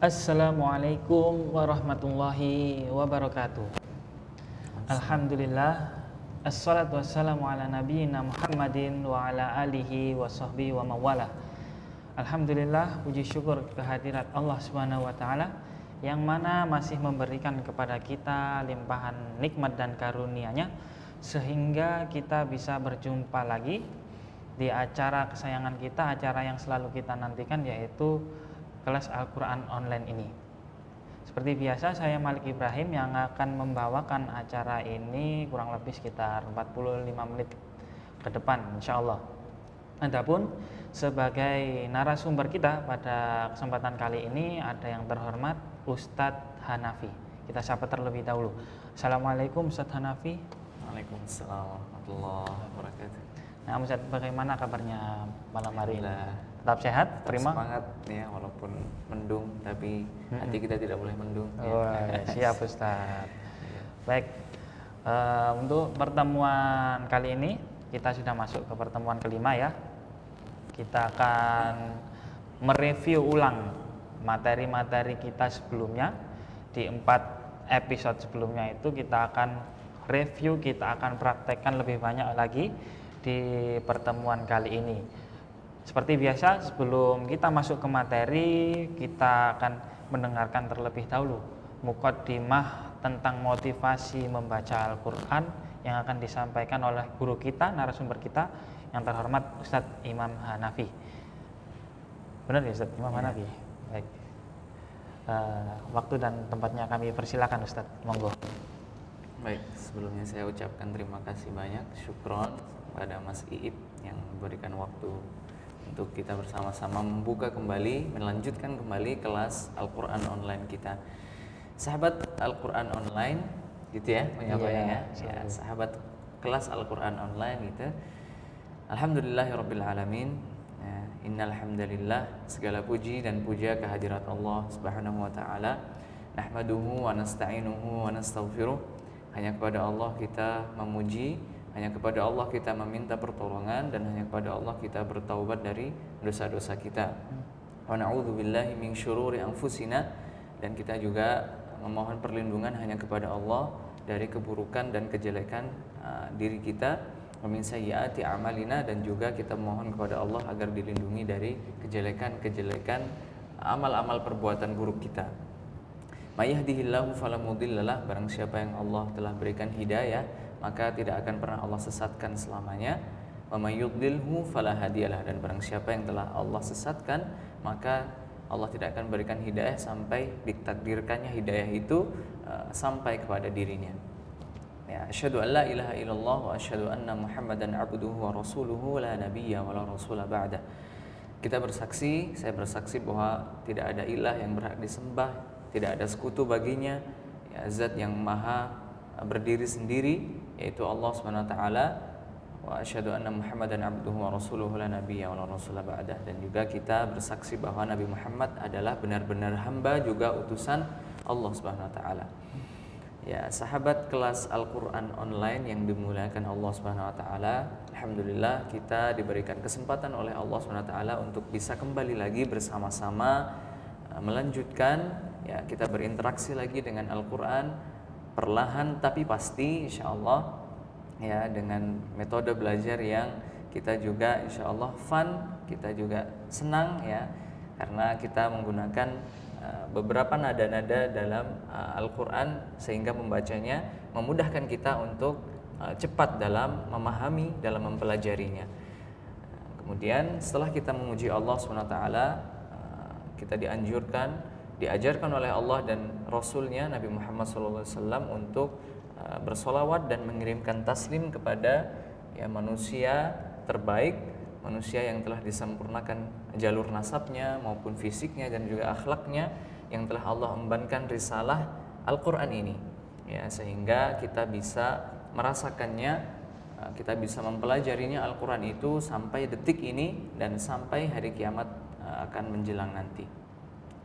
Assalamualaikum warahmatullahi wabarakatuh. Alhamdulillah, assalatu wassalamu ala nabiyyina Muhammadin wa ala alihi wa sahbihi wa mawalah. Alhamdulillah, puji syukur kehadirat Allah Subhanahu wa taala yang mana masih memberikan kepada kita limpahan nikmat dan karunia-Nya sehingga kita bisa berjumpa lagi di acara kesayangan kita, acara yang selalu kita nantikan, yaitu kelas Al-Quran online ini. Seperti biasa, saya Malik Ibrahim yang akan membawakan acara ini kurang lebih sekitar 45 menit ke depan, insya Allah. Adapun sebagai narasumber kita pada kesempatan kali ini ada yang terhormat Ustadz Hanafi. Kita sapa terlebih dahulu. Assalamualaikum Ustadz Hanafi. Waalaikumsalam warahmatullahi wabarakatuh. Nah, Ustadz, bagaimana kabarnya malam hari ini? Tetap sehat? Prima? Semangat ya, walaupun mendung, tapi hati kita tidak boleh mendung. Siap Ustadz. Baik, untuk pertemuan kali ini kita sudah masuk ke pertemuan kelima ya. Kita akan mereview ulang materi-materi kita sebelumnya. Di 4 episode sebelumnya itu kita akan review, kita akan praktekkan lebih banyak lagi di pertemuan kali ini. Seperti biasa, sebelum kita masuk ke materi, kita akan mendengarkan terlebih dahulu muqaddimah tentang motivasi membaca Al-Quran yang akan disampaikan oleh guru kita, narasumber kita yang terhormat Ustadz Imam Hanafi. Benar ya Ustadz Imam Hanafi? Baik. Waktu dan tempatnya kami persilakan Ustadz, monggo. Baik, sebelumnya saya ucapkan terima kasih banyak, syukron pada Mas Iib yang memberikan waktu untuk kita bersama-sama membuka kembali, melanjutkan kembali kelas Al-Quran online kita. Sahabat Al-Quran online, gitu ya penyampaiannya. Ya, sahabat kelas Al-Quran online gitu. Alhamdulillahirrabbilalamin. Ya, innal hamdalillah, segala puji dan puja kehadirat Allah Subhanahu wa taala. Nahmaduhu wa nasta'inuhu wa nastaghfiruh. Hanya kepada Allah kita memuji, hanya kepada Allah kita meminta pertolongan, dan hanya kepada Allah kita bertaubat dari dosa-dosa kita. Wa na'udzubillahi min syururi anfusina, dan kita juga memohon perlindungan hanya kepada Allah dari keburukan dan kejelekan diri kita. Wa min sayyiati a'malina, dan juga kita mohon kepada Allah agar dilindungi dari kejelekan-kejelekan amal-amal perbuatan buruk kita. Mayyahdihillahu fala mudhillalah, barang siapa yang Allah telah berikan hidayah maka tidak akan pernah Allah sesatkan selamanya. Wa may yudlilhu fala hadiyalah, dan barang siapa yang telah Allah sesatkan maka Allah tidak akan berikan hidayah sampai ditakdirkannya hidayah itu sampai kepada dirinya. Ya, asyhadu an la ilaha illallah wa asyhadu anna Muhammadan abduhu wa rasuluhu la nabiyya wa la rasula ba'da. Kita bersaksi, saya bersaksi bahwa tidak ada ilah yang berhak disembah, tidak ada sekutu baginya, ya, zat yang maha berdiri sendiri, yaitu Allah Subhanahu wa taala. Wa asyhadu anna Muhammadan abduhu wa rasuluhu la nabiyya wa la rasula ba'dah. Dan juga kita bersaksi bahwa Nabi Muhammad adalah benar-benar hamba juga utusan Allah Subhanahu wa taala. Ya, sahabat kelas Al-Quran online yang dimuliakan Allah Subhanahu wa taala, alhamdulillah kita diberikan kesempatan oleh Allah Subhanahu wa taala untuk bisa kembali lagi bersama-sama melanjutkan, ya, kita berinteraksi lagi dengan Al-Quran perlahan tapi pasti, insyaallah, ya, dengan metode belajar yang kita juga insyaallah fun, kita juga senang, ya, karena kita menggunakan beberapa nada-nada dalam Al-Quran sehingga membacanya memudahkan kita untuk cepat dalam memahami, dalam mempelajarinya. Kemudian setelah kita memuji Allah SWT, kita diajarkan oleh Allah dan Rasulnya Nabi Muhammad SAW untuk bersolawat dan mengirimkan taslim kepada, ya, manusia terbaik, manusia yang telah disempurnakan jalur nasabnya maupun fisiknya dan juga akhlaknya, yang telah Allah embankan risalah Al-Quran ini, ya, sehingga kita bisa merasakannya, kita bisa mempelajarinya Al-Quran itu sampai detik ini dan sampai hari kiamat akan menjelang nanti,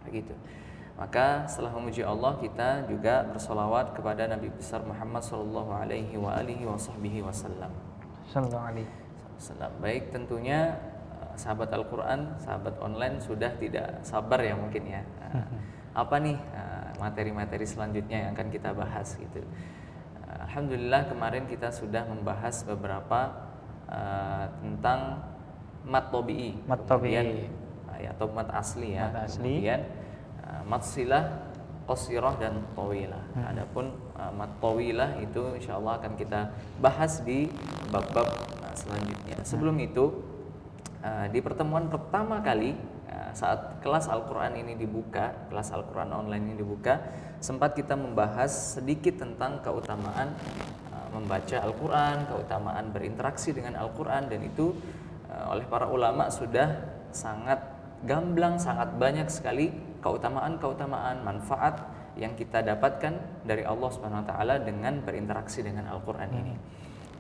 begitu. Maka setelah memuji Allah, kita juga bersolawat kepada Nabi besar Muhammad sallallahu alaihi wa alihi wa sahbihi wasallam. Sallallahu alaihi. Baik, tentunya sahabat Al-Quran, sahabat online sudah tidak sabar ya mungkin ya. Apa nih materi-materi selanjutnya yang akan kita bahas gitu. Alhamdulillah kemarin kita sudah membahas beberapa tentang mat tobi'i, kemudian atau mat asli ya, kemudian mat silah, qasirah dan tawilah. Adapun mat tawilah itu insyaallah akan kita bahas di bab-bab selanjutnya. Sebelum itu di pertemuan pertama kali saat kelas Al-Quran ini dibuka, kelas Al-Quran online ini dibuka, sempat kita membahas sedikit tentang keutamaan membaca Al-Quran, keutamaan berinteraksi dengan Al-Quran, dan itu oleh para ulama sudah sangat gamblang, sangat banyak sekali keutamaan-keutamaan manfaat yang kita dapatkan dari Allah Subhanahu wa taala dengan berinteraksi dengan Al-Quran ini.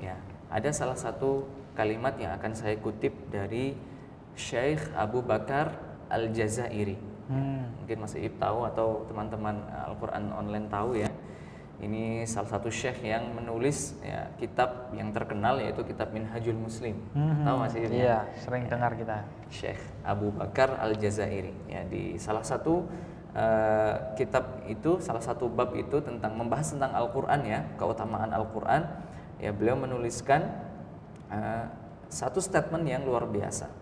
Ya, ada salah satu kalimat yang akan saya kutip dari Syekh Abu Bakar Al-Jazairi. Mungkin Mas Iib tahu atau teman-teman Al-Quran online tahu ya. Ini salah satu syekh yang menulis ya, kitab yang terkenal yaitu kitab Minhajul Muslim. Tahu Mas Iib? Iya, sering dengar kita. Syekh Abu Bakar Al-Jazairi. Ya, di salah satu kitab itu, salah satu bab itu tentang membahas tentang Al-Quran ya, keutamaan Al-Quran. Ya, beliau menuliskan satu statement yang luar biasa.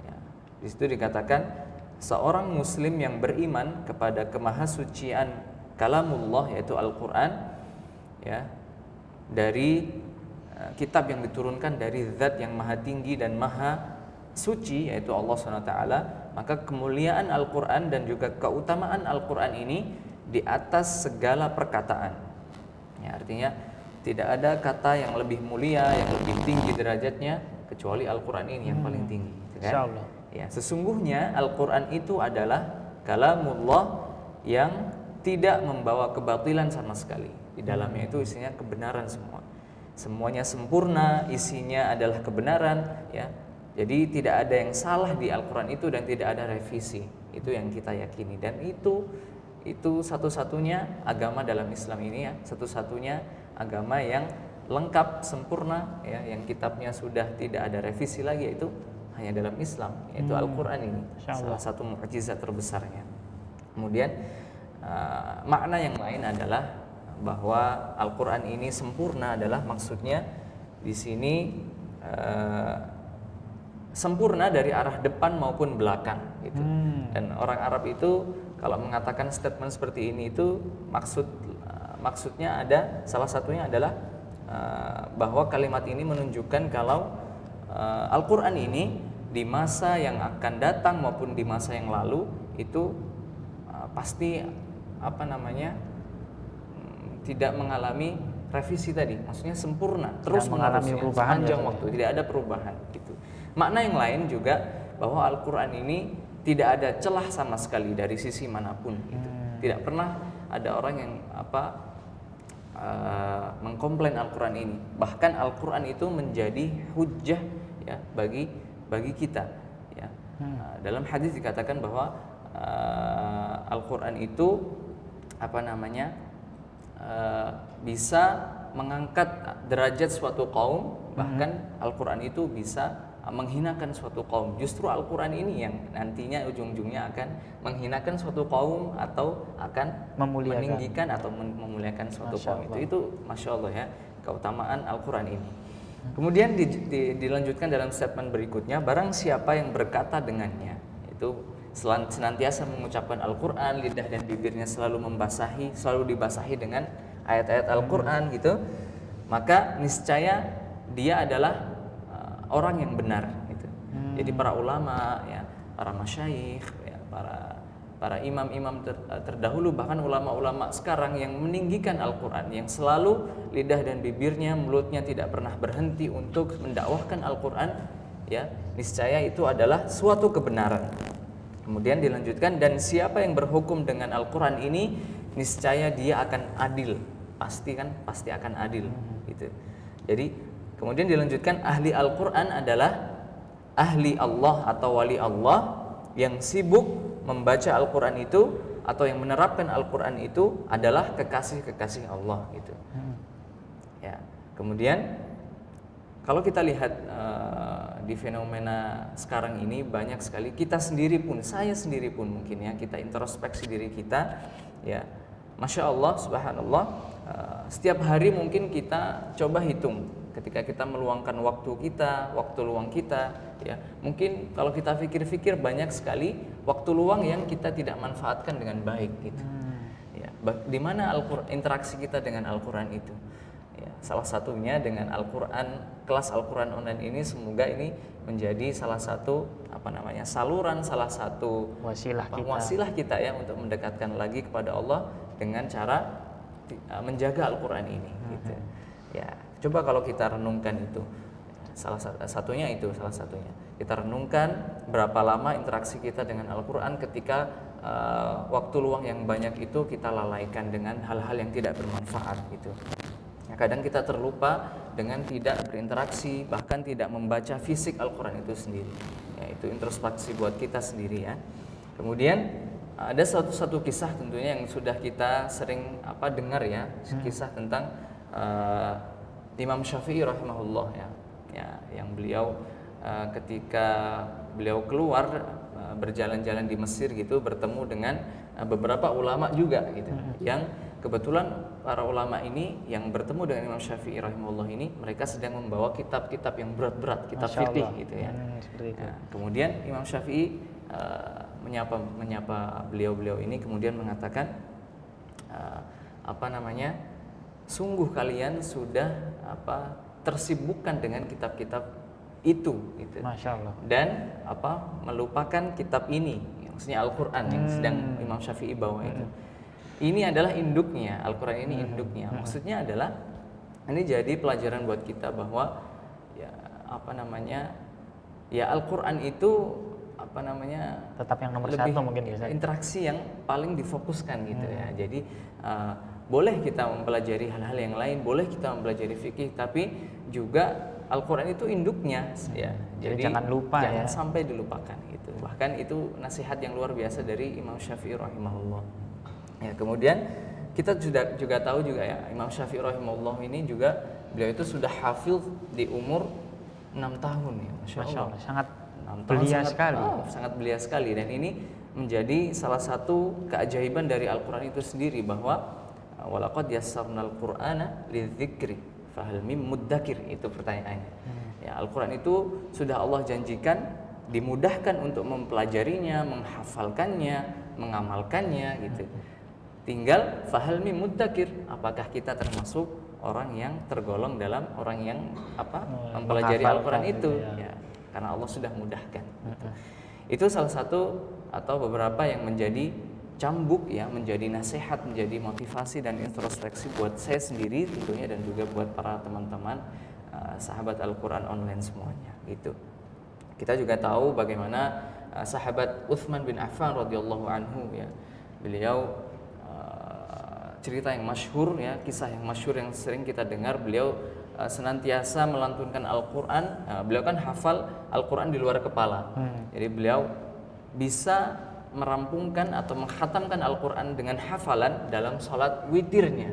Ya, di situ dikatakan seorang muslim yang beriman kepada kemahasucian kalamullah yaitu Al-Quran ya, dari kitab yang diturunkan dari zat yang maha tinggi dan maha suci yaitu Allah SWT, maka kemuliaan Al-Quran dan juga keutamaan Al-Quran ini di atas segala perkataan ya, artinya tidak ada kata yang lebih mulia, yang lebih tinggi derajatnya kecuali Al-Quran ini yang paling tinggi kan? Insyaallah. Ya, sesungguhnya Al-Quran itu adalah kalamullah yang tidak membawa kebatilan sama sekali. Di dalamnya itu isinya kebenaran semua. Semuanya sempurna, isinya adalah kebenaran ya. Jadi tidak ada yang salah di Al-Quran itu dan tidak ada revisi. Itu yang kita yakini, dan itu satu-satunya agama dalam Islam ini ya, satu-satunya agama yang lengkap, sempurna ya, yang kitabnya sudah tidak ada revisi lagi, yaitu hanya dalam Islam, yaitu Al-Quran ini. Salah satu mukjizat terbesarnya. Kemudian makna yang lain adalah bahwa Al-Quran ini sempurna adalah maksudnya di sini sempurna dari arah depan maupun belakang gitu. Dan orang Arab itu kalau mengatakan statement seperti ini itu maksudnya ada, salah satunya adalah bahwa kalimat ini menunjukkan kalau Al-Quran ini di masa yang akan datang maupun di masa yang lalu itu pasti tidak mengalami revisi tadi, maksudnya sempurna terus mengalami perubahan sepanjang waktu, tidak ada perubahan gitu. Makna yang lain juga bahwa Al-Quran ini tidak ada celah sama sekali dari sisi manapun gitu. Tidak pernah ada orang yang mengkomplain Al-Quran ini. Bahkan Al-Quran itu menjadi hujjah ya bagi kita ya. Dalam hadis dikatakan bahwa Al-Quran itu bisa mengangkat derajat suatu kaum, bahkan Al-Quran itu bisa menghinakan suatu kaum. Justru Al-Quran ini yang nantinya ujung-ujungnya akan menghinakan suatu kaum atau akan meninggikan atau memuliakan suatu kaum. Itu Masya Allah ya, keutamaan Al-Quran ini. Kemudian dilanjutkan dalam statement berikutnya, barang siapa yang berkata dengannya, itu senantiasa mengucapkan Al-Quran, lidah dan bibirnya selalu dibasahi dengan ayat-ayat Al-Quran gitu, maka niscaya dia adalah orang yang benar gitu. Jadi para ulama ya, para masyayikh ya, para imam-imam terdahulu, bahkan ulama-ulama sekarang yang meninggikan Al-Quran, yang selalu lidah dan bibirnya, mulutnya tidak pernah berhenti untuk mendakwahkan Al-Quran ya, niscaya itu adalah suatu kebenaran. Kemudian dilanjutkan, dan siapa yang berhukum dengan Al-Quran ini niscaya dia akan adil, pasti akan adil gitu. Jadi kemudian dilanjutkan, ahli Al-Quran adalah ahli Allah atau wali Allah yang sibuk membaca Al-Quran itu atau yang menerapkan Al-Quran itu adalah kekasih-kekasih Allah gitu. Ya. Kemudian Kalau kita lihat di fenomena sekarang ini banyak sekali, kita sendiri pun, saya sendiri pun mungkin ya, kita introspeksi diri kita ya, Masya Allah, Subhanallah, setiap hari mungkin kita coba hitung ketika kita meluangkan waktu kita, waktu luang kita ya, mungkin kalau kita pikir-pikir banyak sekali waktu luang yang kita tidak manfaatkan dengan baik gitu ya. Di mana interaksi kita dengan Al-Quran itu ya, salah satunya dengan Al-Quran, kelas Al-Quran online ini, semoga ini menjadi salah satu saluran, salah satu wasilah kita ya untuk mendekatkan lagi kepada Allah dengan cara menjaga Al-Quran ini gitu ya. Coba kalau kita renungkan itu, salah satunya kita renungkan berapa lama interaksi kita dengan Al-Quran ketika waktu luang yang banyak itu kita lalaikan dengan hal-hal yang tidak bermanfaat gitu. Kadang kita terlupa dengan tidak berinteraksi, bahkan tidak membaca fisik Al-Quran itu sendiri ya, itu introspeksi buat kita sendiri ya. Kemudian ada satu kisah tentunya yang sudah kita sering dengar ya, kisah tentang Imam Syafi'i rahimahullah ya, yang beliau ketika beliau keluar berjalan-jalan di Mesir gitu, bertemu dengan beberapa ulama juga gitu, yang kebetulan para ulama ini yang bertemu dengan Imam Syafi'i rahimahullah ini, mereka sedang membawa kitab-kitab yang berat-berat, kitab fikih gitu ya. Nah, kemudian Imam Syafi'i menyapa beliau ini, kemudian mengatakan sungguh kalian sudah tersibukkan dengan kitab-kitab itu gitu. Masya Allah. Dan melupakan kitab ini, maksudnya Al-Quran yang sedang Imam Syafi'i bawa itu. Ini adalah induknya, Al-Quran ini induknya. Maksudnya adalah ini jadi pelajaran buat kita bahwa ya Al-Quran itu tetap yang nomor satu mungkin ya. Interaksi yang paling difokuskan gitu ya. Jadi boleh kita mempelajari hal-hal yang lain, boleh kita mempelajari fikih, tapi juga Al-Quran itu induknya ya. Jadi jangan sampai dilupakan gitu. Bahkan itu nasihat yang luar biasa dari Imam Syafi'i rahimahullah. Ya, kemudian kita juga tahu juga ya, Imam Syafi'i rahimahullah ini juga beliau itu sudah hafil di umur 6 tahun ya, Masya Allah. Sangat belia sekali. Sangat belia sekali, dan ini menjadi salah satu keajaiban dari Al-Quran itu sendiri, bahwa walaqad yassarnal Qur'ana lidzikri fahal mim muddakir, itu pertanyaannya. Ya, Al-Quran itu sudah Allah janjikan dimudahkan untuk mempelajarinya, menghafalkannya, mengamalkannya gitu. Tinggal fahal mim muddakir, apakah kita termasuk orang yang tergolong dalam orang yang mempelajari Al-Quran itu ya, karena Allah sudah mudahkan gitu. Itu salah satu atau beberapa yang menjadi cambuk ya, menjadi nasihat, menjadi motivasi dan introspeksi buat saya sendiri tentunya, dan juga buat para teman-teman sahabat Al-Quran online semuanya gitu. Kita juga tahu bagaimana sahabat Utsman bin Affan radhiyallahu anhu ya, beliau cerita yang masyhur ya, kisah yang masyhur yang sering kita dengar, beliau senantiasa melantunkan Al-Quran. Beliau kan hafal Al-Quran di luar kepala. Jadi beliau bisa merampungkan atau menghatamkan Al-Quran dengan hafalan dalam sholat witirnya.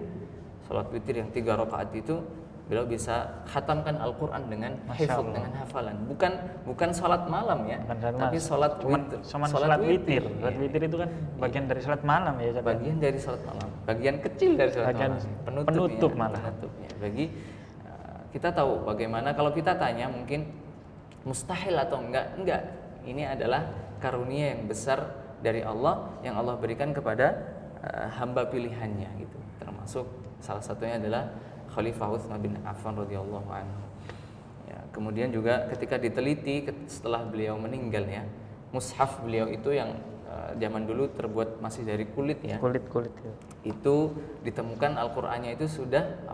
Sholat witir yang 3 rakaat itu beliau bisa khatamkan Al-Quran dengan hifz, dengan hafalan. Bukan sholat malam ya, tapi sholat witir. Sholat witir. Sholat witir itu kan bagian dari sholat malam ya. Bagian dari sholat malam, bagian kecil dari sholat malam. Penutup malah. Bagi kita tahu bagaimana, kalau kita tanya mungkin mustahil atau enggak. Ini adalah karunia yang besar dari Allah yang Allah berikan kepada hamba pilihannya gitu. Termasuk salah satunya adalah Khalifah Utsman bin Affan radhiyallahu anhu. Ya, kemudian juga ketika diteliti setelah beliau meninggal ya, mushaf beliau itu yang zaman dulu terbuat masih dari kulit ya. Kulit ya. Itu ditemukan Al-Qur'annya itu sudah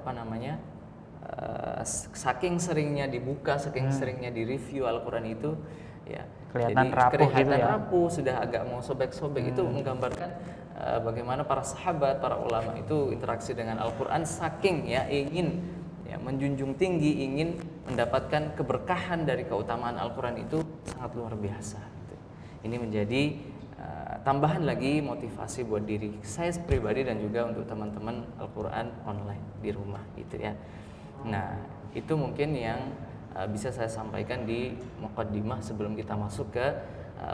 saking seringnya dibuka, saking seringnya direview Al-Qur'an itu ya. Kelihatan rapuh, sudah agak mau sobek-sobek. Itu menggambarkan bagaimana para sahabat, para ulama itu interaksi dengan Al-Quran, saking ya ingin ya menjunjung tinggi, ingin mendapatkan keberkahan dari keutamaan Al-Quran itu sangat luar biasa gitu. Ini menjadi tambahan lagi motivasi buat diri saya pribadi dan juga untuk teman-teman Al-Quran online di rumah gitu ya. Nah, itu mungkin yang bisa saya sampaikan di muqaddimah sebelum kita masuk ke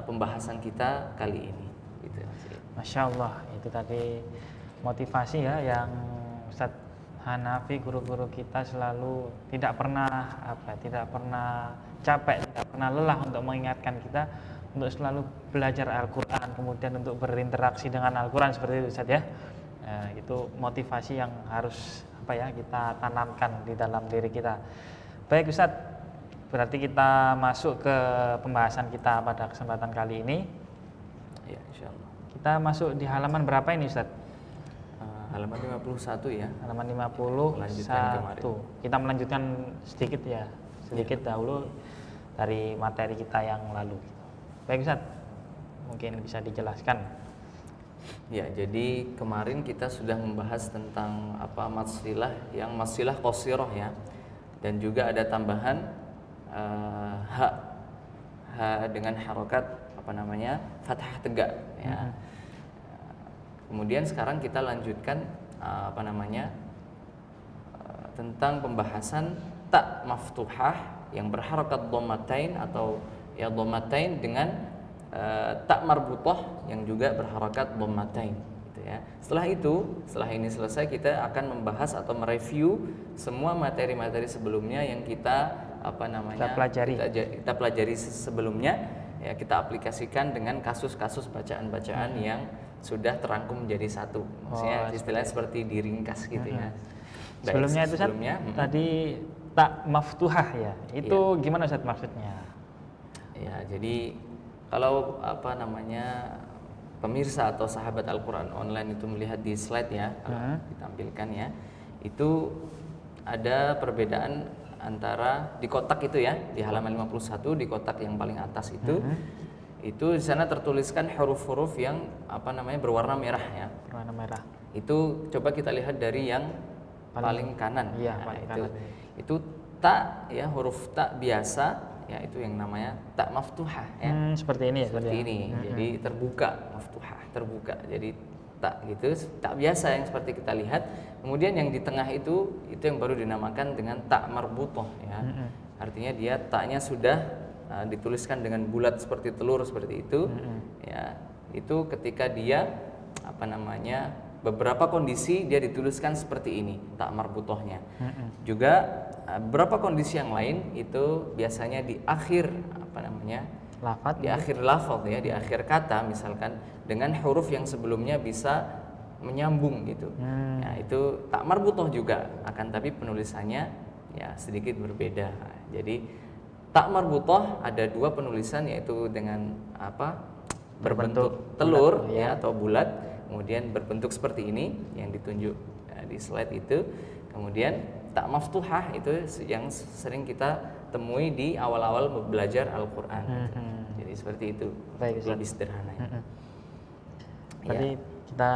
pembahasan kita kali ini. Gitu. Masya Allah, itu tadi motivasi ya yang Ustadz Hanafi, guru-guru kita selalu tidak pernah capek, tidak pernah lelah untuk mengingatkan kita untuk selalu belajar Al-Quran, kemudian untuk berinteraksi dengan Al-Quran seperti itu Ustadz ya. Itu motivasi yang harus kita tanamkan di dalam diri kita. Baik Ustadz, berarti kita masuk ke pembahasan kita pada kesempatan kali ini. Ya, insyaallah. Kita masuk di halaman berapa ini Ustadz? Halaman 51 ya. Halaman 51. Kita melanjutkan sedikit dahulu dari materi kita yang lalu. Baik Ustadz, mungkin bisa dijelaskan. Ya, jadi kemarin kita sudah membahas tentang masilah qasirah ya. Dan juga ada tambahan ha dengan harokat fathah tegak ya. Kemudian sekarang kita lanjutkan tentang pembahasan ta maftuhah yang berharokat dhammatain atau ya dhammatain dengan ta marbutah yang juga berharokat dhammatain gitu ya. Setelah ini selesai, kita akan membahas atau mereview semua materi-materi sebelumnya yang kita pelajari sebelumnya ya, kita aplikasikan dengan kasus-kasus bacaan-bacaan yang sudah terangkum menjadi satu. Maksudnya istilahnya seperti diringkas gitu ya. Sebelumnya itu tadi tak maftuhah ya. Itu gimana Ustaz maksudnya? Ya, jadi kalau pemirsa atau sahabat Al-Quran online itu melihat di slide ya, kalau ditampilkan ya, itu ada perbedaan antara di kotak itu ya, di halaman 51 di kotak yang paling atas itu di sana tertuliskan huruf-huruf yang berwarna merah ya. Berwarna merah. Itu coba kita lihat dari yang paling kanan. Iya, paling kanan. Itu ta ya, huruf ta biasa ya, itu yang namanya ta maftuhah ya. Seperti ini ya. Seperti ini. Jadi terbuka, maftuhah, terbuka. Jadi tak gitu, tak biasa yang seperti kita lihat. Kemudian yang di tengah itu yang baru dinamakan dengan ta marbutah ya. Artinya dia taknya sudah dituliskan dengan bulat seperti telur seperti itu. Ya, itu ketika dia beberapa kondisi dia dituliskan seperti ini ta marbutahnya. Juga beberapa kondisi yang lain itu biasanya di akhir lafaz, di akhir lafaz ya, di akhir kata misalkan dengan huruf yang sebelumnya bisa menyambung gitu. Ya, itu tak marbutah juga, akan tapi penulisannya ya sedikit berbeda. Jadi tak marbutah ada dua penulisan, yaitu dengan berbentuk telur bulat, ya atau bulat, kemudian berbentuk seperti ini yang ditunjuk di slide itu. Kemudian tak maftuhah itu yang sering kita temui di awal-awal belajar Al-Quran. Jadi seperti itu. Baik, lebih sederhana. Tadi kita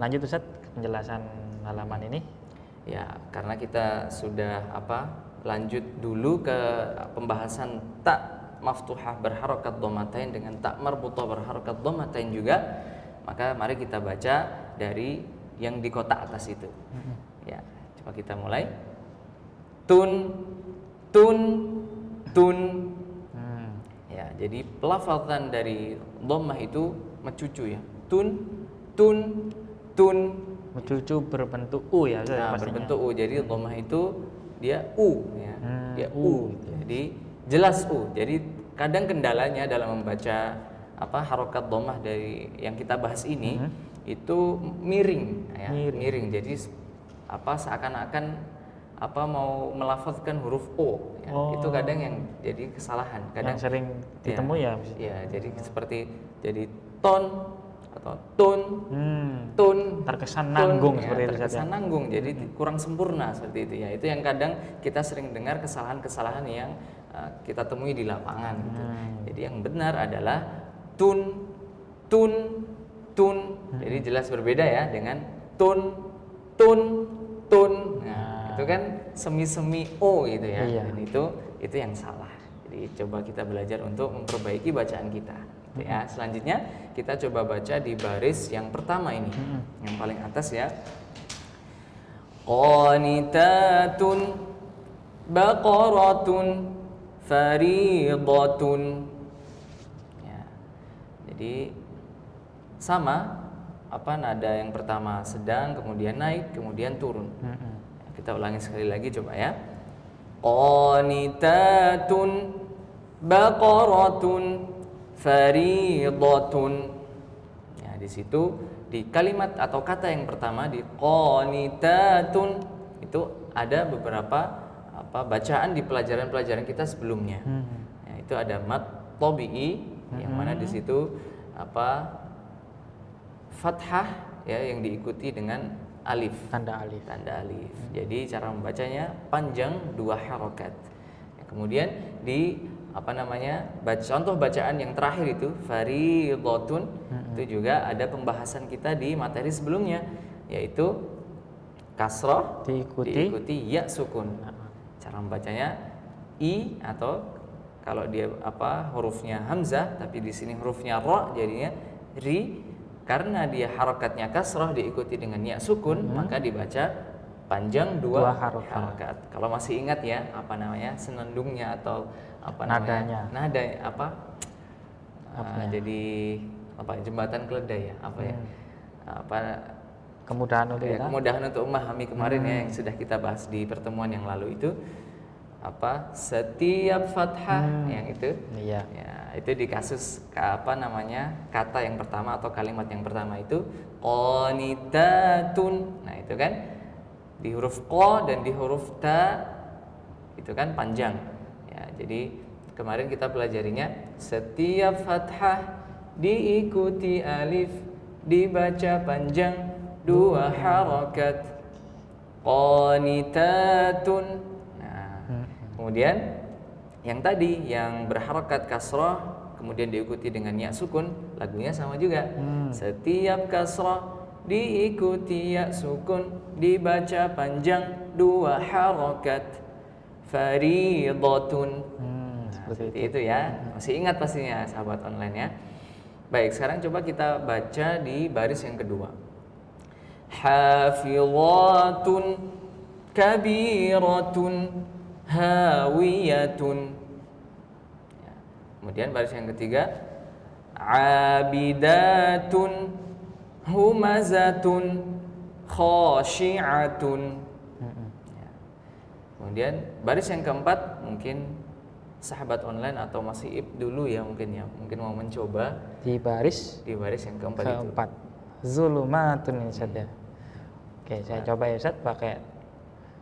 lanjut Ustaz penjelasan halaman ini. Ya, karena kita sudah lanjut dulu ke pembahasan tak maftuhah berharokat dhammatain dengan tak marbutah berharokat dhammatain juga, maka mari kita baca dari yang di kotak atas itu. Ya, coba kita mulai. Tun, tun, tun. Ya, jadi pelafalkan dari dhammah itu mencucu ya. Tun, tun, tun. Mencucu berbentuk U ya. Nah, berbentuk U. Jadi dhammah itu dia U ya. Dia U. Jadi jelas U. Jadi kadang kendalanya dalam membaca harokat dhammah dari yang kita bahas ini itu miring ya. Miring. Jadi seakan-akan mau melafazkan huruf O ya. Itu kadang yang jadi kesalahan. Kadang yang sering ditemui ya. Ya, jadi seperti jadi ton atau tun, tun terkesan nanggung ya, seperti itu. Terkesan nanggung, jadi kurang sempurna seperti itu ya. Itu yang kadang kita sering dengar kesalahan-kesalahan yang kita temui di lapangan gitu. Jadi yang benar adalah tun, tun, tun. Jadi jelas berbeda ya dengan tun, tun, tun. Nah, itu kan semi-semi O gitu ya. Iya. Dan itu yang salah. Jadi coba kita belajar untuk memperbaiki bacaan kita. Ya, selanjutnya kita coba baca di baris yang pertama ini, yang paling atas ya. Qanitatun baqaratun, faridatun. Ya. Jadi sama nada yang pertama sedang, kemudian naik, kemudian turun. Kita ulangi sekali lagi coba ya. Qanitatun, baqaratun, faridatun. Ya, di situ di kalimat atau kata yang pertama di qanitatun itu ada beberapa bacaan di pelajaran-pelajaran kita sebelumnya. Ya, itu ada mad tabi'i yang mana di situ fathah ya yang diikuti dengan alif, Tanda alif. Jadi cara membacanya panjang 2 harokat. Ya, kemudian di contoh bacaan yang terakhir itu faridatun, itu juga ada pembahasan kita di materi sebelumnya, yaitu kasroh diikuti ya sukun. Cara membacanya i, atau kalau dia hurufnya hamzah tapi di sini hurufnya ra, jadinya ri. Karena dia harokatnya kasroh diikuti dengan ya sukun, maka dibaca panjang 2 harokat. Kalau masih ingat ya senandungnya atau nadanya. Jadi jembatan keledai ya kemudahan untuk memahami kemarin ya yang sudah kita bahas di pertemuan yang lalu itu setiap fathah yang itu ya itu di kasus kata yang pertama atau kalimat yang pertama itu qanitatun. Nah itu kan di huruf qa dan di huruf ta itu kan panjang ya. Jadi kemarin kita pelajarinya setiap fathah diikuti alif dibaca panjang 2 harokat qanitatun. Nah kemudian yang tadi yang berharokat kasrah kemudian diikuti dengan ya sukun, lagunya sama juga. Setiap kasrah diikuti ya sukun dibaca panjang 2 harokat faridatun. Seperti itu ya. Masih ingat pastinya sahabat online ya. Baik, sekarang coba kita baca di baris yang kedua. Hafizatun kabiratun hawiyatun. Ya. Kemudian baris yang ketiga abidatun humazatun khashi'atun. Ya. Kemudian baris yang keempat mungkin sahabat online atau masih dulu ya mungkin mau mencoba di baris yang keempat itu. Zulumatun Ustaz ya. Oke, saya coba ya Ustaz pakai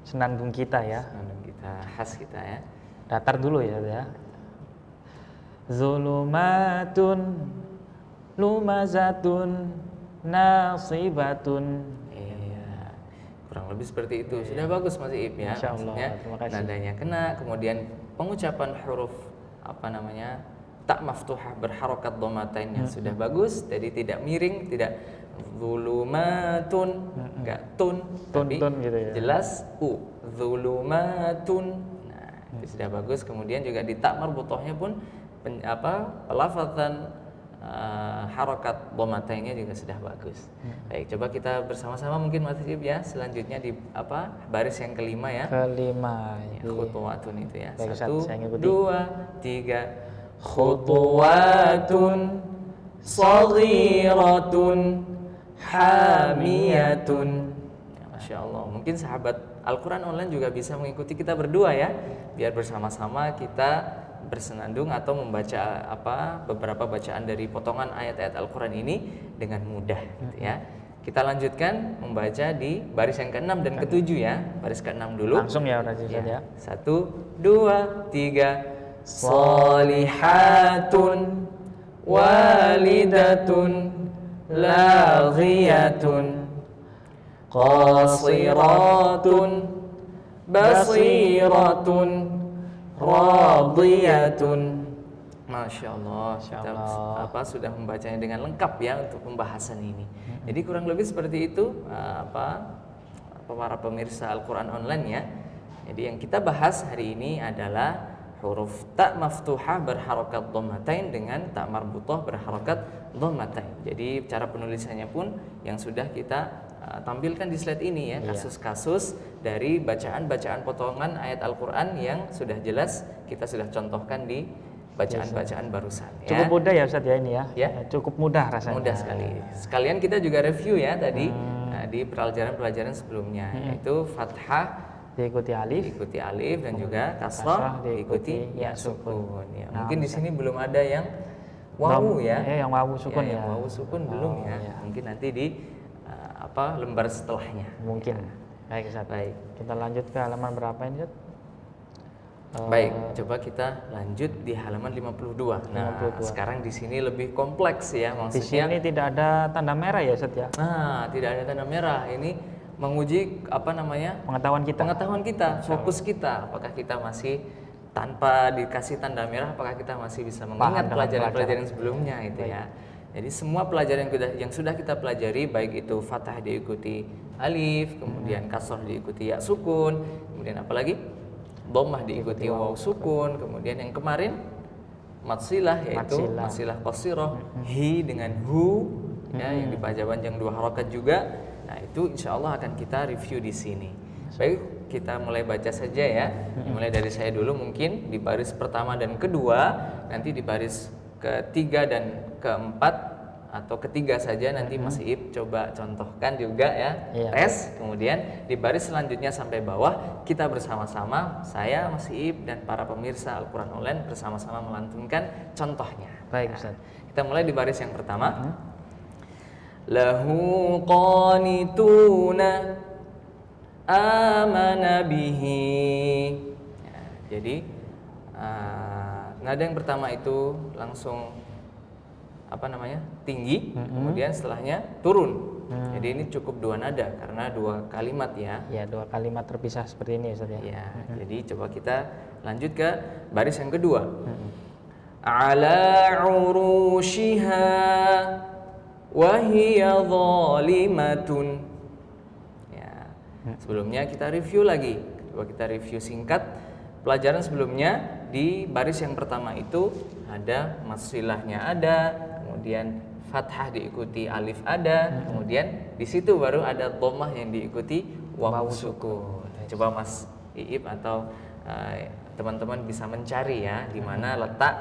senandung kita ya. Senandung kita khas kita ya. Datar dulu ya Ustaz ya. Zulumatun lumazatun nasibatun. Iya. Kurang lebih seperti itu. Sudah bagus Mas Iib ya. Masya Allah, terima kasih. Nadanya kena, kemudian pengucapan huruf tak maftuhah berharokat dhammatain sudah bagus, jadi tidak miring, tidak zulumatun, enggak tun tapi gitu ya. jelas zulumatun. Nah, itu sudah bagus. Kemudian juga di tak marbutohnya pun pelafazan harokat dhamatainnya juga sudah bagus. Baik, coba kita bersama-sama mungkin Mas Ib ya, selanjutnya di baris yang kelima ya. Kelima. Ya, khutuwatun itu ya. Baik, 1, saya ngikuti. 2, 3. Khutuwatun saghiratun hamiyatun. Ya, Masya Allah. Mungkin sahabat Al-Quran online juga bisa mengikuti kita berdua ya, biar bersama-sama kita bersenandung atau membaca beberapa bacaan dari potongan ayat-ayat Al-Quran ini dengan mudah gitu ya. Kita lanjutkan membaca di baris yang ke-6 dan ke-7 ya. Baris ke-6 dulu. Langsung ya udah ya. 1, 2, 3. Salihatun walidatun laghiyatun qasiratun basiratun radiyatun. Masya Allah, kita sudah membacanya dengan lengkap ya untuk pembahasan ini. Jadi kurang lebih seperti itu para pemirsa Al-Quran online ya. Jadi yang kita bahas hari ini adalah huruf tak maftuhah berharokat dhammatain dengan tak marbutah berharokat dhammatain. Jadi cara penulisannya pun yang sudah kita tampilkan di slide ini ya, Iya. kasus-kasus dari bacaan-bacaan potongan ayat Al-Qur'an yang sudah jelas kita sudah contohkan di bacaan-bacaan barusan ya. Cukup mudah ya Ustaz ya ini ya. Ya. Cukup mudah rasanya. Mudah sekali. Sekalian kita juga review ya tadi di pelajaran-pelajaran sebelumnya, yaitu fathah Diikuti alif, diikuti alif dan juga kasrah kasrah diikuti diikuti ya ya sukun. Ya, Nah, mungkin di sini belum ada yang wawu ya. yang wawu sukun ya. Yang wawu sukun belum ya. iya. Mungkin nanti di lembar setelahnya. Mungkin. Baik Ustaz. Baik. Kita lanjut ke halaman berapa ini Ustaz? Baik, coba kita lanjut di halaman 52. Nah, 52. sekarang di sini lebih kompleks ya, Di maksudnya. sini tidak ada tanda merah ya Ustaz ya. Nah, tidak ada tanda merah. Ini menguji Pengetahuan kita. pengetahuan kita, fokus kita. Apakah kita masih tanpa dikasih tanda merah, apakah kita masih bisa mengingat dengan pelajaran-pelajaran sebelumnya itu ya. Jadi semua pelajaran yang sudah kita pelajari, baik itu fathah diikuti alif, kemudian kasrah diikuti ya sukun, kemudian apalagi dhammah diikuti waw sukun, kemudian yang kemarin matsilah yaitu matsilah qasirah, hi dengan hu ya yang dibaca panjang 2 harakat juga. Nah, itu insya Allah akan kita review di sini. Baik, kita mulai baca saja ya. Mulai dari saya dulu mungkin di baris pertama dan kedua, nanti di baris ketiga dan keempat atau ketiga saja nanti Mas Iib coba contohkan juga ya. Tes, kemudian di baris selanjutnya sampai bawah kita bersama-sama, saya Mas Iib dan para pemirsa Al-Quran Online bersama-sama melantunkan contohnya. Baik Ustaz. Kita mulai di baris yang pertama. Lahu qanituna amana bihi. Ya, jadi nada yang pertama itu langsung tinggi, kemudian setelahnya turun. Jadi ini cukup 2 nada karena 2 kalimat ya. Ya, 2 kalimat terpisah seperti ini Ustaz ya. Ya, jadi coba kita lanjut ke baris yang kedua. Ala urushiha wahiya zalimatun. Ya. Sebelumnya kita review lagi. Coba kita review singkat pelajaran sebelumnya. Di baris yang pertama itu ada masilahnya ada, kemudian fathah diikuti alif ada, kemudian di situ baru ada dhammah yang diikuti wawu sukun. Coba Mas Iib atau teman-teman bisa mencari ya di mana letak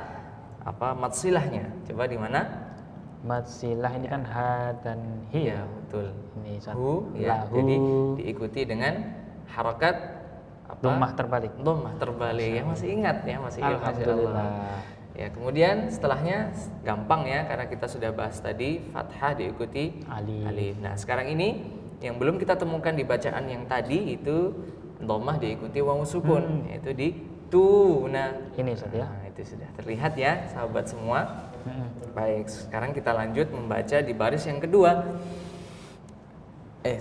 matsilahnya. Coba di mana? Matsilah ini kan ha dan hi Ya, betul. Ini Hu ya. lahu. Jadi diikuti dengan harakat Dhammah terbalik. Dhammah terbalik. Ya masih ingat ya, masih ingat. Alhamdulillah. Ya, kemudian setelahnya gampang ya karena kita sudah bahas tadi fathah diikuti alif. Nah, sekarang ini yang belum kita temukan di bacaan yang tadi itu dhammah diikuti wawu sukun yaitu di tuna. Ini Ustaz ya. Nah, itu sudah terlihat ya sahabat semua. Baik, sekarang kita lanjut membaca di baris yang kedua.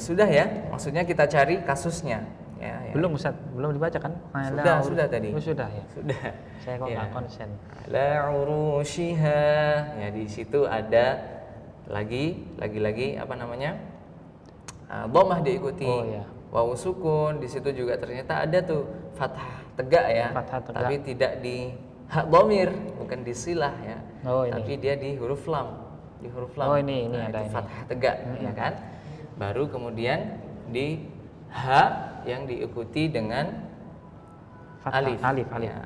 Sudah ya? Maksudnya kita cari kasusnya. Ya. Belum Ustaz, belum dibaca kan? Sudah tadi. Oh, sudah ya. Sudah. Saya kok nggak konsen. La urushiha. Ya, di situ ada lagi dhammah diikuti wawu sukun. Di situ juga ternyata ada tuh fathah tegak ya. Fathah tegak. Tapi tidak di hak dhamir, bukan di silah ya. Oh, ini. Tapi dia di huruf lam. Di huruf lam. Oh, ini Nah, ada itu ini. fathah tegak ya kan. Baru kemudian di ha yang diikuti dengan Fathah, alif. alif. Ya,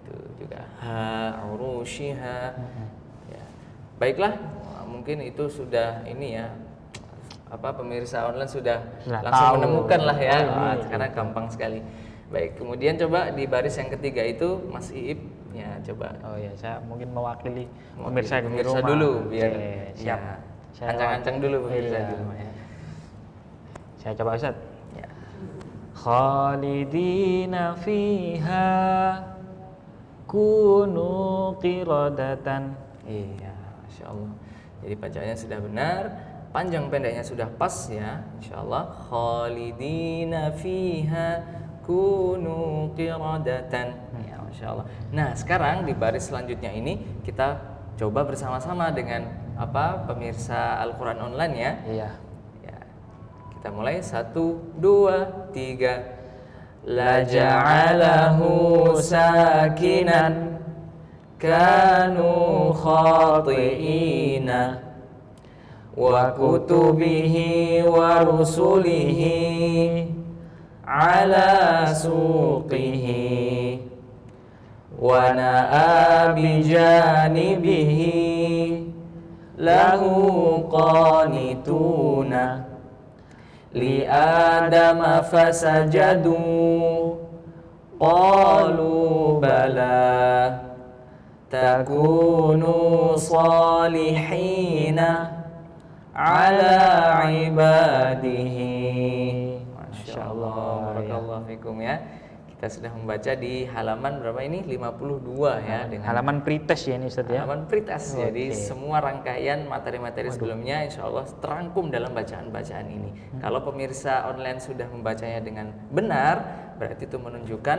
itu juga ha urushiha. Ya. Baiklah, mungkin itu sudah ini ya. Pemirsa online sudah langsung tahu. menemukan lah ya. Oh, Karena gampang sekali. Baik, kemudian coba di baris yang ketiga itu Mas Iib ya coba. Oh ya, saya mungkin mewakili pemirsa di Pemirsa rumah. dulu biar Oke, siap. ya, Saya ancang-ancang dulu pemirsa Iya. di rumah ya. Saya coba Ustaz. Ya. Khalidina fiha kunu qiradatan. Iya, Masya Allah. Jadi bacaannya sudah benar, panjang pendeknya sudah pas ya, Insya Allah. Khalidina fiha kunu qiradatan. Ya, Masya Allah. Nah, sekarang di baris selanjutnya ini kita coba bersama-sama dengan pemirsa Al-Quran Online ya. Iya. Ya. Kita mulai 1, 2, 3. La ja'alahu sakinan kanu khati'ina wa kutubihi wa rusulihi ala suqihi wa na'a bijanibihi lahu qanituna li adama fasajadu qalu bala takunu salihina ala ibadihi. Masya Allah, barakallahu fikum ya. Kita sudah membaca di halaman berapa ini? 52 ya, dengan halaman pretest ya ini Ustaz ya. halaman pretest. Jadi semua rangkaian materi-materi sebelumnya insya Allah terangkum dalam bacaan-bacaan ini. Kalau pemirsa online sudah membacanya dengan benar, berarti itu menunjukkan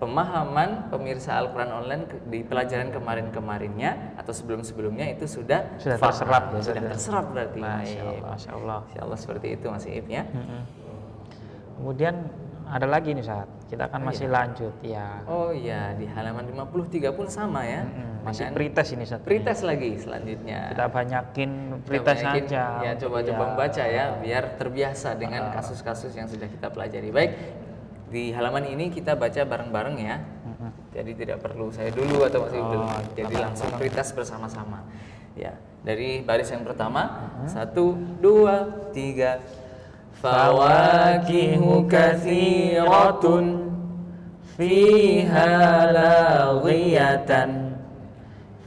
pemahaman pemirsa Al-Quran online di pelajaran kemarin-kemarinnya atau sebelum-sebelumnya itu sudah terserap ya, sudah terserap berarti. Masya Allah. Insya Allah seperti itu Mas Iib ya. Kemudian ada lagi nih saat kita akan masih lanjut ya. Oh iya, di halaman 53 pun sama ya. Masih pretest ini Ustaz. Pretest lagi selanjutnya. Kita banyakin pretest saja. Ya, coba-coba membaca ya, biar terbiasa dengan kasus-kasus yang sudah kita pelajari. Baik, di halaman ini kita baca bareng-bareng ya. Jadi tidak perlu saya dulu atau masih dulu. Jadi langsung pretest bersama-sama. Ya, dari baris yang pertama, 1, 2, 3. Fawakihu katsiratun fiha laghiyatan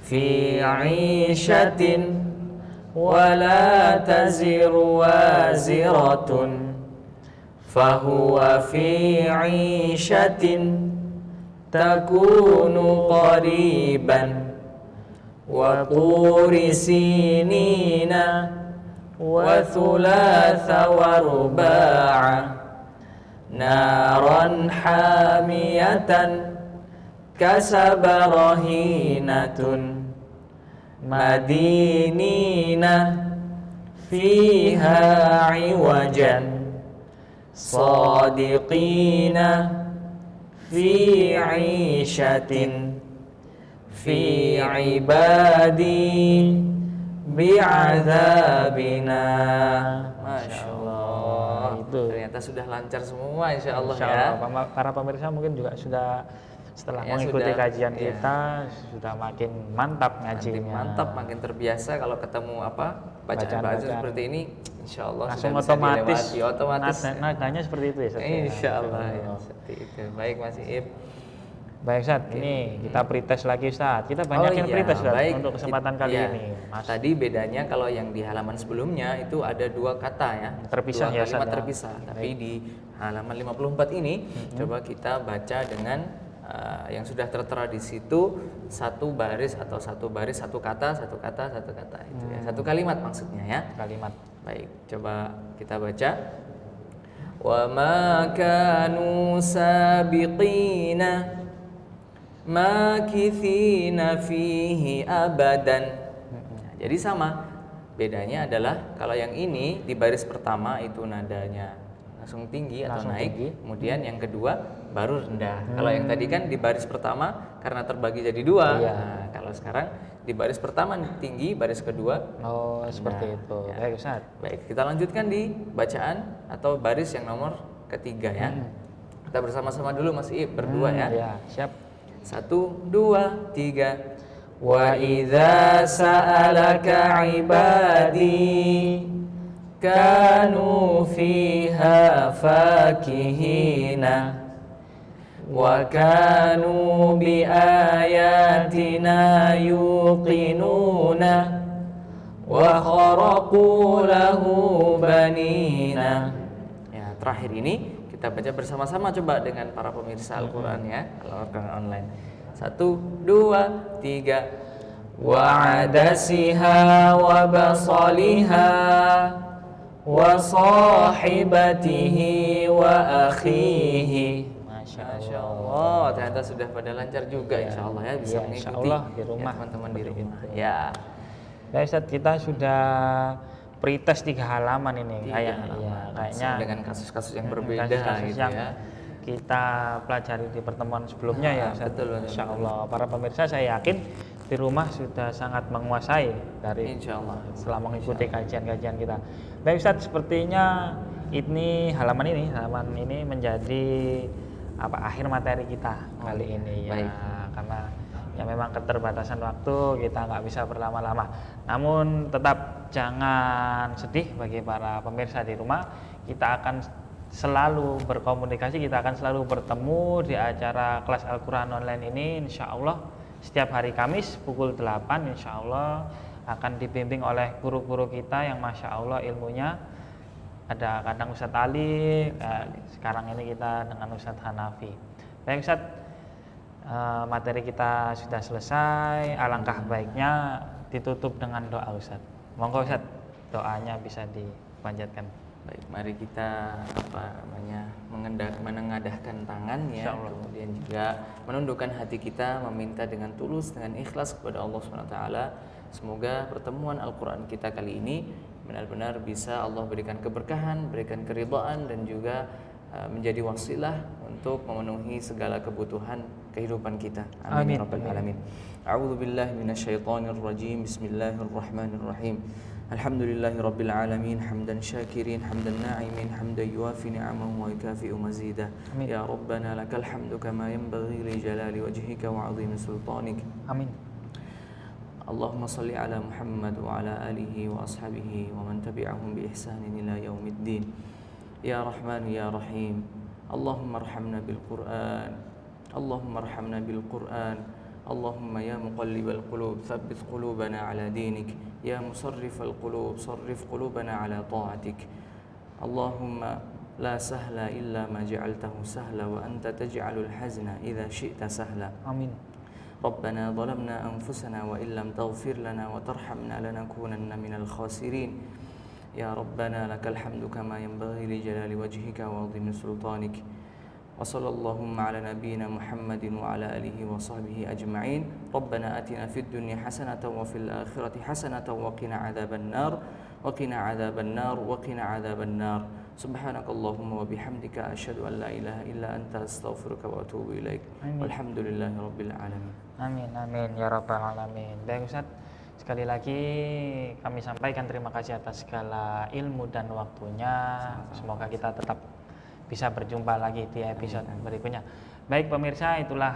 fi 'ishatin wa la taziru waziratun fahuwa fi 'ishatin takunu qariban wa turi sinina wa thulatha wa ruba'a naran hamiyatan kasaba rahinatun madinina fiha iwajan sadiqina fi 'ishatin fi ibadi bi'adzabina. Masya Allah. Itu ternyata sudah lancar semua insya Allah Insya ya. Allah. Para pemirsa mungkin juga sudah setelah Ya, mengikuti sudah, kajian ya. kita sudah makin mantap Makin ngajinya. mantap, makin terbiasa kalau ketemu bacaan-bacaan seperti ini, insya Allah Langsung sudah bisa otomatis, dilewati, otomatis. nadanya seperti itu ya Ustaz? Insya Allah ya, seperti itu. Baik Mas Iib. Baik Ustaz, ini kita pretest lagi Ustaz. Kita banyakin pretest Ustaz baik. untuk kesempatan kali Ya, ini. Mas. Tadi bedanya kalau yang di halaman sebelumnya itu ada 2 kata ya, Terpisah dua ya, kalimat Ustaz, ya. terpisah. Tapi di halaman 54 ini coba kita baca dengan yang sudah tertera di situ satu baris atau satu baris, satu kata itu ya. Satu kalimat maksudnya ya. Kalimat. Baik, coba kita baca. Wa ma kanu sabiqina makithina fihi abadan. Nah, jadi sama. Bedanya adalah kalau yang ini di baris pertama itu nadanya langsung tinggi atau Langsung naik, tinggi. kemudian yang kedua baru rendah. Kalau yang tadi kan di baris pertama karena terbagi jadi 2. Iya. Nah, kalau sekarang di baris pertama tinggi, baris kedua. Oh, seperti itu. Ya. Baik Ustaz. Baik, kita lanjutkan di bacaan atau baris yang nomor ketiga ya. Kita bersama-sama dulu Mas Iib berdua ya. Ya, siap. 1, 2, 3. Wa idza sa'alaka ibadi kanu fiha fakihina wa kanu bi ayatina yuqinuna wa kharaqu lahu banina. Ya, terakhir ini kita baca bersama-sama coba dengan para pemirsa Al-Quran ya, Al-Quran online. 1, 2, 3. Wa adasiha wa basaliha wa sahibatihi wa akhihi. Masya Allah, ternyata sudah pada lancar juga insya Allah ya, bisa Ya, insya mengikuti Allah di rumah. ya, teman-teman di rumah ya. Ya Ustaz, kita sudah pretest 3 halaman ini Tiga kayaknya. halaman. Ya, kayaknya dengan kasus-kasus yang berbeda kasus-kasus gitu yang ya. kita pelajari di pertemuan sebelumnya ya Ustaz. betul. Insya Allah para pemirsa saya yakin di rumah sudah sangat menguasai dari Insya Allah. setelah mengikuti kajian-kajian kita. Baik Ustadz, sepertinya ini halaman ini menjadi akhir materi kita kali ini ya. Baik. Karena ya memang keterbatasan waktu, kita nggak bisa berlama-lama. Namun tetap jangan sedih bagi para pemirsa di rumah. Kita akan selalu berkomunikasi, kita akan selalu bertemu di acara kelas Al-Quran online ini, insya Allah setiap hari Kamis pukul 8, insya Allah akan dibimbing oleh guru-guru kita yang Masya Allah ilmunya. Ada kadang Ustadz Ali, sekarang ini kita dengan Ustadz Hanafi. Baik Ustadz, materi kita sudah selesai, alangkah baiknya ditutup dengan doa Ustadz. Monggo Ustadz, doanya bisa dipanjatkan. Baik, mari kita menengadahkan tangan ya, kemudian juga menundukkan hati kita, meminta dengan tulus, dengan ikhlas kepada Allah SWT. Semoga pertemuan Al-Quran kita kali ini benar-benar bisa Allah berikan keberkahan, berikan keridhaan, dan juga menjadi wasilah untuk memenuhi segala kebutuhan kehidupan kita. Amin ya rabbal alamin. A'udzu billahi minasyaitonir rajim. Bismillahirrahmanirrahim. Alhamdulillahi rabbil alamin, hamdan syakirin, hamdan na'imin, hamdan yuafi ni'amahu wa yukafi'u mazidah. Ya Rabbana lakal hamdu kama yanbaghi li jalali wajhika wa 'azimi sultanik. Amin. Allahumma salli ala Muhammad wa ala alihi wa ashabihi wa man tabi'ahum bi ihsanin ila yaumiddin. Ya Rahman ya Rahim, Allahumma arhamna bil Qur'an, Allahumma arhamna bil Qur'an. Allahumma ya muqallibal qulub, thabbit qulubana ala dinik. Ya musarrifal qulub, sarrif qulubana ala ta'atik. Allahumma la sahla illa ma ja'altahu sahla wa anta taj'alul hazna idza syi'ta sahla. Amin. Rabbana zalamna anfusana wa illam taghfir lana wa tarhamna lanakunanna minal khasirin. Ya Rabbana lakal hamdu kama yanbaghi li jalali wajhika wa 'azimi sultanik. Wa sallallahu ala nabiyyina Muhammadin wa ala alihi wa sahbihi ajma'in. Rabbana atina fid dunya hasanatan wa fil akhirati hasanatan wa qina adzaban nar wa qina adzaban nar wa qina adzaban nar. Subhanakallahumma wa bihamdika asyhadu an la ilaha illa anta astaghfiruka wa atubu ilaik. Walhamdulillahi rabbil alamin. Amin amin ya rabbal alamin. Baik Ustaz, sekali lagi kami sampaikan terima kasih atas segala ilmu dan waktunya. Semoga kita tetap bisa berjumpa lagi di episode berikutnya. Baik pemirsa, itulah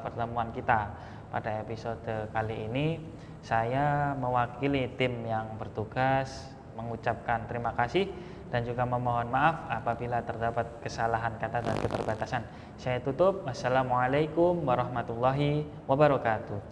pertemuan kita pada episode kali ini. Saya mewakili tim yang bertugas mengucapkan terima kasih dan juga memohon maaf apabila terdapat kesalahan kata dan keterbatasan. Saya tutup. Wassalamualaikum warahmatullahi wabarakatuh.